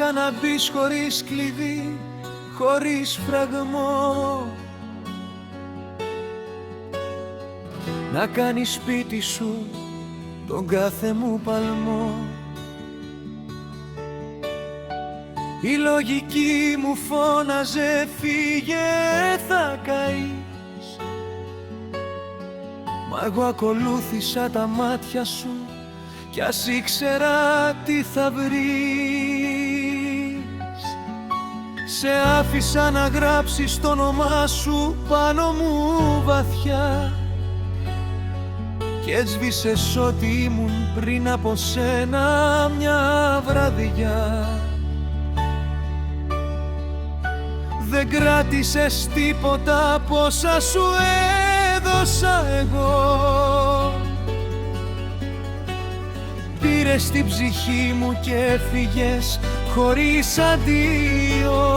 άφησα να μπεις χωρίς κλειδί, χωρίς φραγμό, να κάνεις σπίτι σου τον κάθε μου παλμό. Η λογική μου φώναζε φύγε, θα καείς, μα εγώ ακολούθησα τα μάτια σου κι ας ήξερα τι θα βρεις. Σε άφησα να γράψεις το όνομά σου πάνω μου βαθιά κι έσβησες ό,τι ήμουν πριν από σένα μια βραδιά. Δεν κράτησες τίποτα από όσα σου έδωσα εγώ. Πήρες την ψυχή μου και έφυγες χωρίς αντίο.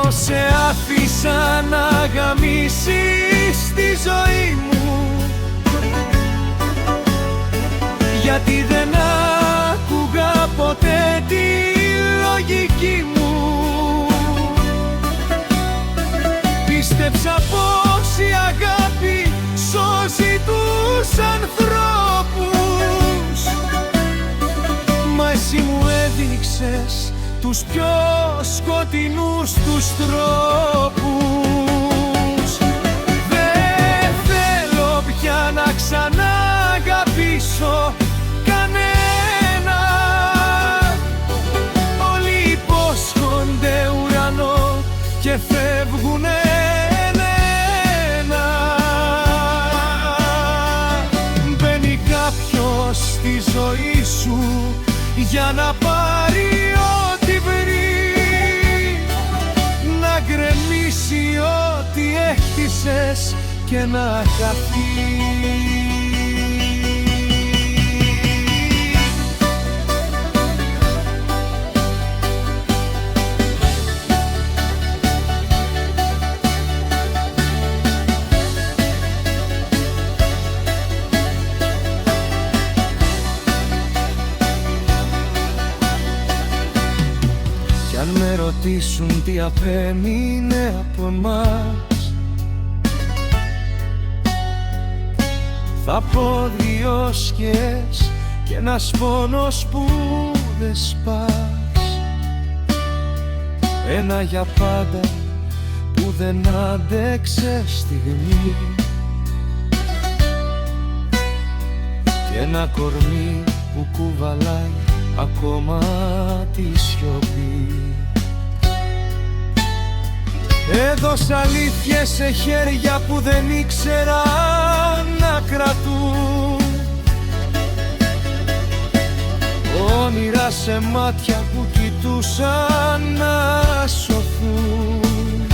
Σε άφησα να γαμίσεις τη ζωή μου, γιατί δεν άκουγα ποτέ τη λογική μου. Πίστεψα πως η αγάπη σώζει τους ανθρώπους, μα εσύ μου έδειξες τους πιο σκοτεινούς τους τρόπους. Δεν θέλω πια να ξανά αγαπήσω κανένα. Όλοι υπόσχονται ουρανό και φεύγουνε ένα. Μπαίνει κάποιος στη ζωή σου για να πάρει ό,τι βρει, να γκρεμίσει ό,τι έχτισες και να χαθεί. Κι αν με ρωτήσουν τι απέμεινε από εμάς, θα πω δύο σκιές και ένας πόνος που δεν σπάς. Ένα για πάντα που δεν άντεξε στιγμή και ένα κορμί που κουβαλάει ακόμα τη σιωπή. Έδωσα αλήθειες σε χέρια που δεν ήξερα να κρατούν, όνειρα σε μάτια που κοιτούσαν να σωθούν.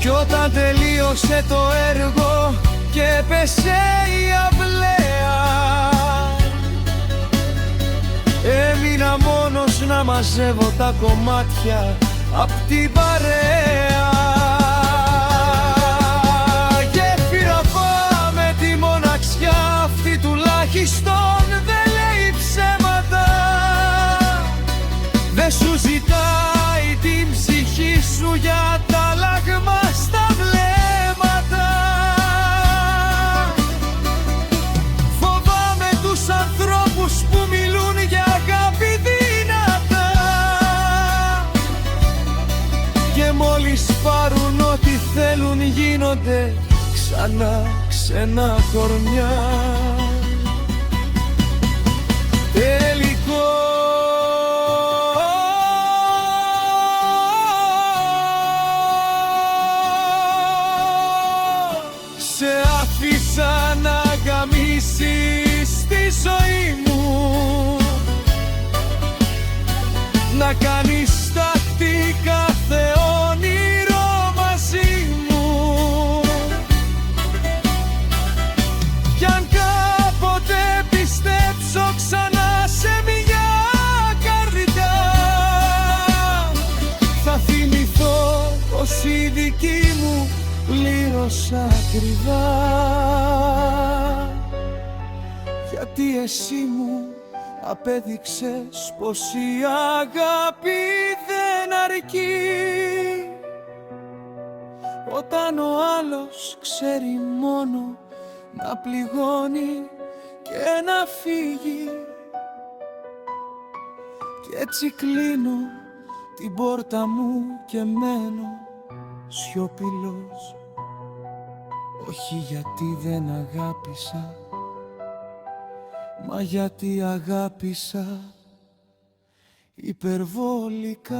Κι όταν τελείωσε το έργο και έπεσε η αυλαία, έμεινα μόνος να μαζεύω τα κομμάτια απ' την παρέα. Γέφυρα πάμε τη μοναξιά, αυτή τουλάχιστον δεν λέει ψέματα. Δεν σου ζητάει την ψυχή σου για τα λάγμα στα βλέμματα. Φοβάμαι τους ανθρώπους που μιλούν για αγάπη δυνατά και μόλις πάρουν ό,τι θέλουν γίνονται ξανά ξένα κορμιά. Τελικό σε άφησα να γαμίσεις τη ζωή μου, να κάνεις στάχτη κάθε όνειρο μαζί μου. Κι αν κάποτε πιστέψω ξανά σε μια καρδιά, θα θυμηθώ πως η δική μου πλήρωσα ακριβά, γιατί εσύ μου απέδειξες πως η αγάπη δεν αρκεί, όταν ο άλλος ξέρει μόνο να πληγώνει και να φύγει. Κι έτσι κλείνω την πόρτα μου και μένω σιωπηλός, όχι γιατί δεν αγάπησα, μα γιατί αγάπησα υπερβολικά.